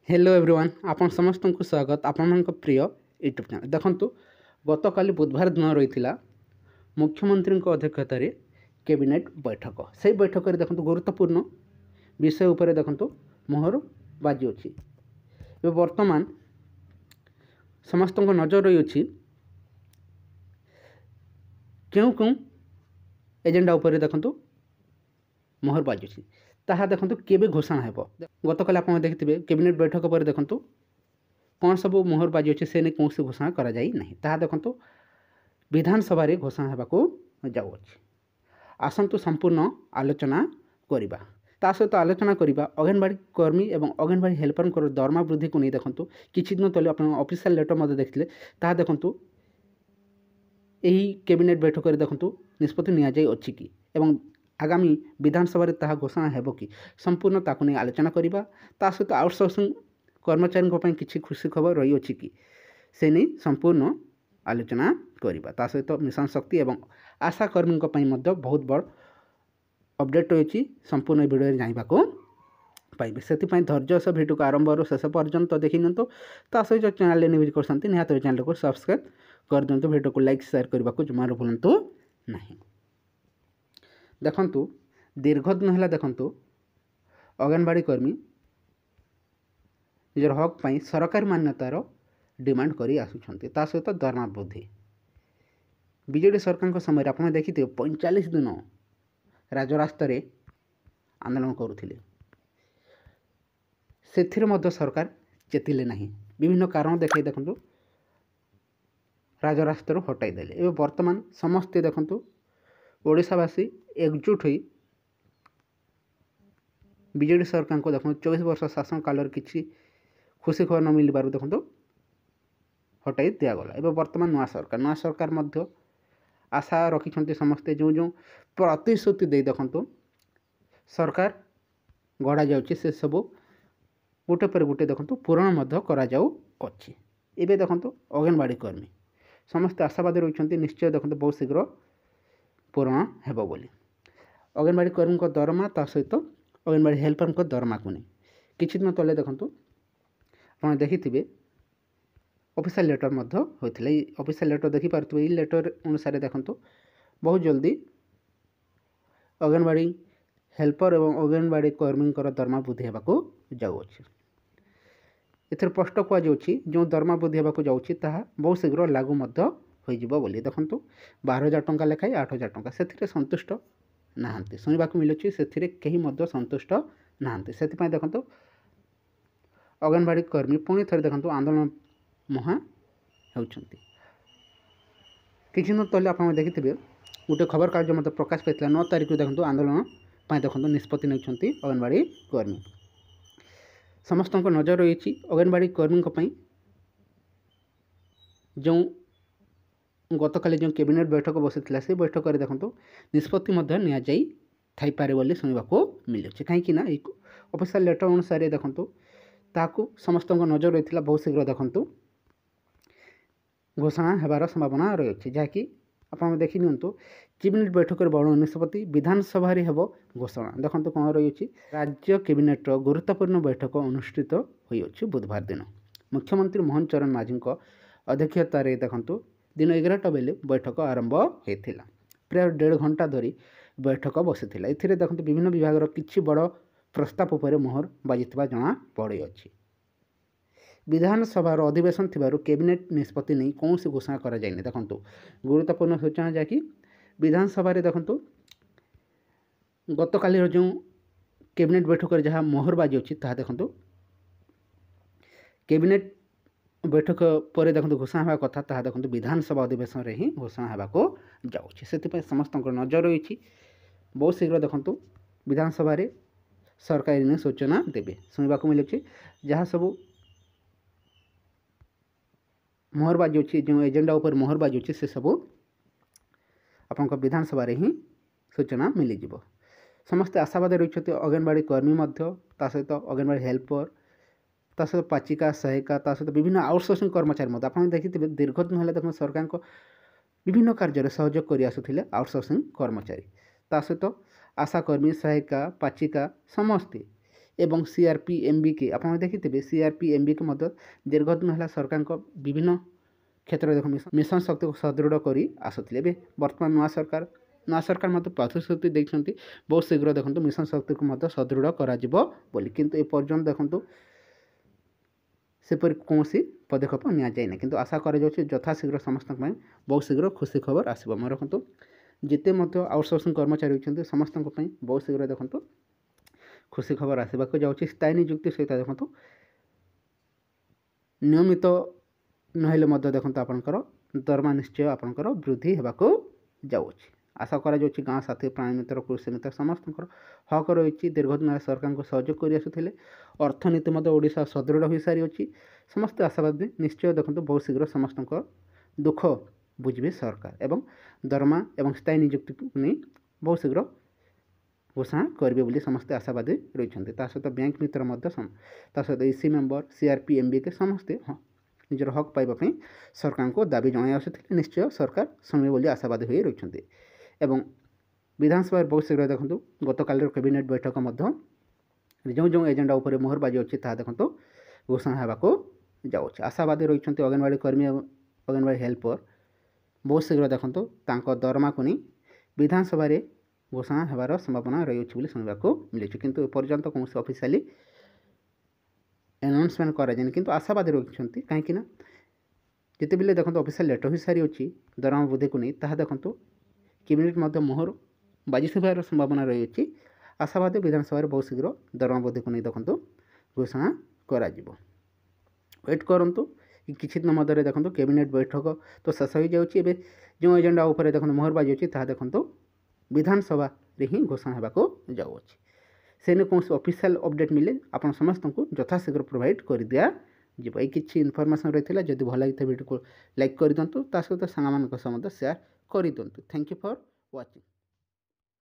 Hello everyone आपण समस्त को स्वागत आपण प्रिय यूट्यूब चैनल देखंतु गत काली बुधवार दिन रही मुख्यमंत्री अध्यक्षतार कैबिनेट बैठक से बैठक में देखंतु गुरुत्वपूर्ण विषय उपर देखंतु मोहर बाजी अच्छी वर्तमान समस्त नजर रही अच्छी क्यों क्यों एजेंडा उपर देखंतु मोहर बाजुची ताहा देखंतु केबे घोषणा हेबो गतकाल आप देखिथिबे कैबिनेट बैठक पर देखंतु कौन सब मोहर बाजी अच्छे से नहीं कौन सी घोषणा करा जाई नहीं ताहा देखंतु विधानसभा रे घोषणा हेबाको जाउअछि आसंतु संपूर्ण आलोचना करिबा ता सहित आलोचना करिबा अंगनवाड़ी कर्मी एवं अंगनवाड़ी हेल्पर दरमा वृद्धि को नहीं देखंतु किछि दिन तले आपण ऑफिशियल लेटर मध्ये देखिले ताहा देखंतु एही कैबिनेट बैठक रे देखंतु निष्पत्ति निया जाई अछि कि एवं आगामी विधानसभा ताहा घोषणा हेबो कि संपूर्ण ताकु नहीं आलोचना करिबा ता सहित आउटसोर्सिंग कर्मचारी किसी खुशी खबर रही अछि कि से नहीं संपूर्ण आलोचना करिबा ता सहित मिशन शक्ति एवं आशा कर्मी बहुत बड़ अपडेट रही संपूर्ण वीडियो जानिबा को पाइबे से धैर्य सह भिडियो को आरंभ और शेष पर्यंत देखि नियंतु ता सहित चैनल ने विजिट करसंती निहात चैनल को सब्सक्राइब कर दियंतु वीडियो को लाइक शेयर करबा को जमार भूलंतु नहीं देखंतु दीर्घ दिन है देखंतु अंगनवाड़ी कर्मी निजर हक पाई सरकारी मान्यतार डिमांड करी आसुछंती ता सहित दरमा वृद्धि बीजेडी सरकार समय आप देखिए 45 दिन राजरास्त आंदोलन करुले से सरकार चेतिले नहीं विभिन्न कारण देखाई देखंतु राजरास्त हटाई देले एवं वर्तमान समस्ते देखंतु ओडिशावासी एकजुट होई बीजेडी सरकार को देखो 24 वर्ष शासन काल किसी खुशी खबर न मिलबार देखो हटाई दिगला एवं वर्तमान नुआ सरकार मध्य आशा रखिंट समस्ते जो जो प्रतिश्रुति दे देखो सरकार गढ़ा जाऊँगी से सब गोटे पर गोटे देखो पूरण करा अच्छी एवं देखो अंगनवाड़ी कर्मी समस्ते आशावादी रही निश्चय देखो बहुत शीघ्र पूरण हेबो बोली अंगनवाड़ी कर्मी दरमा ता सहित अंगनवाड़ी हेल्पर दरमा को नहीं किछि दिन तले देखंतु आपण देखिथिबे ऑफिशियल लेटर होता है ऑफिशियल लेटर देखि पारथुबे लेटर अनुसार देखंतु बहुत जल्दी अंगनवाड़ी हेल्पर एवं अंगनवाड़ी कर्मी दरमा वृद्धि हेबाको जाउछि एथर स्पष्ट कुआ जाउछि जो दरमा वृद्धि हेबाको जाउछि ताहा बहुत शीघ्र लागू हो बोली देखंतु 12,000 टंका लेखाई 8,000 टंका से संतुष्ट नहांती शुणा मिलूँ से कहीं संतुष्ट नहांती से देखो अंगनवाड़ी कर्मी पुणी थे देखो आंदोलन महा होती किसी दिन तले आप देखिथे गोटे खबर कागज मतलब प्रकाश पाई 9 तारीख देखो आंदोलन देखो निष्पत्ति नहीं अंगनवाड़ी कर्मी समस्त नजर रही अंगनवाड़ी कर्मी जो गतकाली जो कैबिनेट बैठक बसी से बैठक में देखो निष्पत्ति निपारे बोली शुणा मिलूँ कहीं ऑफिशियल लेटर अनुसार देखो ताकू समस्त नजर रही बहुत शीघ्र देखो घोषणा होबार संभावना रही है जहाँकि आप देखी नियंतु कैबिनेट बैठक बड़ निष्पत्ति विधानसभा हेब घोषणा देखो कौन रही राज्य कैबिनेट गुरुत्वपूर्ण बैठक अनुष्ठित हो बुधवार दिन मुख्यमंत्री मोहन चरण माझी अध्यक्षतार देखो दिन 11टा बेले बैठक आरंभ होता प्राय 1.5 घंटा धरी बैठक बसी ए देखो विभिन्न विभाग किसी बड़ प्रस्ताव पर मोहर बाजी जना पड़ी अच्छी विधानसभा अधिवेशन थी कैबिनेट निष्पत्ति नहीं कौन सी घोषणा करा जाए देखो गुरुत्वपूर्ण सूचना जहाँकि विधानसभा देखो गतकाली जो कैबिनेट बैठक जहाँ मोहर बाजी अच्छी देखो कैबिनेट बैठक पर देखो घोषणा होगा कथा ताहा देखो विधानसभा अधिवेशन रे ही घोषणा होगा जाऊँगी से समस्त नजर रही बहुत शीघ्र देखो विधानसभा रे सरकारी ने सूचना देवे शुणा मिलूँ जहाँ सब मोहरबाजी अच्छी जो एजेंडा उपर मोहरबाजी अच्छी से सब आप विधानसभा रे ही सूचना मिलज समस्ते आशावादी रही अंगनवाड़ी कर्मी सहित अंगनवाड़ी हेल्पर ता सहित पाचिका सहायिका ता सहित विभिन्न आउटसोर्सिंग कर्मचारी आप देखिए दीर्घ दिन है देखो सरकार विभिन्न कार्य सहयोग कर आसुले आउटसोर्सिंग कर्मचारी ता सहित आशाकर्मी सहायिका पाचिका समस्ते ଏବଂ CRPMBK ଆପଣ ଦେଖିଥିବେ CRPMBK ମଧ୍ୟ ଦୀର୍ଘ ଦିନ ହେଲା ସରକାରଙ୍କ ବିଭିନ୍ନ କ୍ଷେତ୍ରରେ ଦେଖ ମିଶନ ଶକ୍ତିକୁ ସୁଦୃଢ଼ କରି ଆସୁଥିଲେ। ଏବେ ବର୍ତ୍ତମାନ ନୂଆ ସରକାର ମଧ୍ୟ ପ୍ରତିଶ୍ରୁତି ଦେଇଛନ୍ତି ବହୁତ ଶୀଘ୍ର ଦେଖନ୍ତୁ ମିଶନ ଶକ୍ତିକୁ ମଧ୍ୟ ସୁଦୃଢ଼ କରାଯିବ ବୋଲି, କିନ୍ତୁ ଏପର୍ଯ୍ୟନ୍ତ ଦେଖନ୍ତୁ ସେପରି କୌଣସି ପଦକ୍ଷେପ ନିଆଯାଇନାହିଁ, କିନ୍ତୁ ଆଶା କରାଯାଉଛି ଯଥାଶୀଘ୍ର ସମସ୍ତଙ୍କ ପାଇଁ ବହୁତ ଶୀଘ୍ର ଖୁସି ଖବର ଆସିବ। ମନେ ରଖନ୍ତୁ ଯେତେ ମଧ୍ୟ ଆଉଟସୋର୍ସିଂ କର୍ମଚାରୀ ଅଛନ୍ତି ସମସ୍ତଙ୍କ ପାଇଁ ବହୁତ ଶୀଘ୍ର ଦେଖନ୍ତୁ ଖୁସି ଖବର ଆସିବାକୁ ଯାଉଛି। ସ୍ଥାୟୀ ନିଯୁକ୍ତି ସହିତ ଦେଖନ୍ତୁ ନିୟମିତ ନହେଲେ ମଧ୍ୟ ଦେଖନ୍ତୁ ଆପଣଙ୍କର ଦରମା ନିଶ୍ଚୟ ଆପଣଙ୍କର ବୃଦ୍ଧି ହେବାକୁ ଯାଉଛି। ଆଶା କରାଯାଉଛି ଗାଁ ସାଥୀ, ପ୍ରାଣୀ ମିତ୍ର, କୃଷି ମିତ୍ର ସମସ୍ତଙ୍କର ହକ୍ ରହିଛି। ଦୀର୍ଘ ଦିନ ସରକାରଙ୍କୁ ସହଯୋଗ କରି ଆସୁଥିଲେ। ଅର୍ଥନୀତି ମଧ୍ୟ ଓଡ଼ିଶା ସୁଦୃଢ଼ ହୋଇସାରିଅଛି। ସମସ୍ତେ ଆଶାବାଦୀ ନିଶ୍ଚୟ ଦେଖନ୍ତୁ ବହୁତ ଶୀଘ୍ର ସମସ୍ତଙ୍କ ଦୁଃଖ ବୁଝିବେ ସରକାର ଏବଂ ଦରମା ଏବଂ ସ୍ଥାୟୀ ନିଯୁକ୍ତିକୁ ନେଇ ବହୁତ ଶୀଘ୍ର ଘୋଷଣା କରିବେ ବୋଲି ସମସ୍ତେ ଆଶାବାଦୀ ରହିଛନ୍ତି। ତା ସହିତ ବ୍ୟାଙ୍କ ମିତ୍ର ମଧ୍ୟ ତା ସହିତ EC ମେମ୍ବର, CRPMBK ସମସ୍ତେ ନିଜର ହକ୍ ପାଇବା ପାଇଁ ସରକାରଙ୍କୁ ଦାବି ଜଣାଇ ଆସୁଥିଲେ। ନିଶ୍ଚୟ ସରକାର ଶୁଣିବେ ବୋଲି ଆଶାବାଦୀ ହୋଇ ରହିଛନ୍ତି। ଏବଂ ବିଧାନସଭାରେ ବହୁତ ଶୀଘ୍ର ଦେଖନ୍ତୁ ଗତକାଲିର କ୍ୟାବିନେଟ୍ ବୈଠକ ମଧ୍ୟ ଯେଉଁ ଏଜେଣ୍ଡା ଉପରେ ମୋହର ବାଜି ଅଛି ତାହା ଦେଖନ୍ତୁ ଘୋଷଣା ହେବାକୁ ଯାଉଛି। ଆଶାବାଦୀ ରହିଛନ୍ତି ଅଙ୍ଗନବାଡ଼ି କର୍ମୀ ଏବଂ ଅଙ୍ଗନବାଡ଼ି ହେଲ୍ପର ବହୁତ ଶୀଘ୍ର ଦେଖନ୍ତୁ ତାଙ୍କ ଦରମାକୁ ନେଇ ବିଧାନସଭାରେ ଘୋଷଣା ହେବାର ସମ୍ଭାବନା ରହିଅଛି ବୋଲି ଶୁଣିବାକୁ ମିଳିଛି, କିନ୍ତୁ ଏପର୍ଯ୍ୟନ୍ତ କୌଣସି ଅଫିସିଆଲି ଆନାଉନ୍ସମେଣ୍ଟ କରାଯାଇନି, କିନ୍ତୁ ଆଶାବାଦୀ ରହିଛନ୍ତି। କାହିଁକିନା ଯେତେବେଳେ ଦେଖନ୍ତୁ ଅଫିସିଆଲ ଲେଟର ହୋଇସାରିଅଛି ଦରମା ବୃଦ୍ଧିକୁ ନେଇ ତାହା ଦେଖନ୍ତୁ କ୍ୟାବିନେଟ୍ ମଧ୍ୟ ମୋହର ବାଜିଥିବାର ସମ୍ଭାବନା ରହିଅଛି। ଆଶାବାଦୀ ବିଧାନସଭାରେ ବହୁତ ଶୀଘ୍ର ଦରମା ବୃଦ୍ଧିକୁ ନେଇ ଦେଖନ୍ତୁ ଘୋଷଣା କରାଯିବ। ୱେଟ୍ କରନ୍ତୁ କିଛି ଦିନ ମଧ୍ୟରେ ଦେଖନ୍ତୁ କ୍ୟାବିନେଟ୍ ବୈଠକ ତ ଶେଷ ହୋଇଯାଉଛି। ଏବେ ଯେଉଁ ଏଜେଣ୍ଡା ଉପରେ ଦେଖନ୍ତୁ ମୋହର ବାଜି ଅଛି ତାହା ଦେଖନ୍ତୁ ବିଧାନସଭାରେ ହିଁ ଘୋଷଣା ହେବାକୁ ଯାଉଅଛି। ସେନେ କୌଣସି ଅଫିସିଆଲ ଅପଡ଼େଟ୍ ମିଳେ ଆପଣ ସମସ୍ତଙ୍କୁ ଯଥାଶୀଘ୍ର ପ୍ରୋଭାଇଡ଼ କରିଦିଆଯିବ। ଏଇ କିଛି ଇନଫର୍ମେସନ୍ ରହିଥିଲା। ଯଦି ଭଲ ଲାଗିଥାଏ ଭିଡ଼ିଓକୁ ଲାଇକ୍ କରିଦିଅନ୍ତୁ, ତା ସହିତ ସାଙ୍ଗମାନଙ୍କ ସହ ମଧ୍ୟ ସେୟାର କରିଦିଅନ୍ତୁ। Thank you for watching.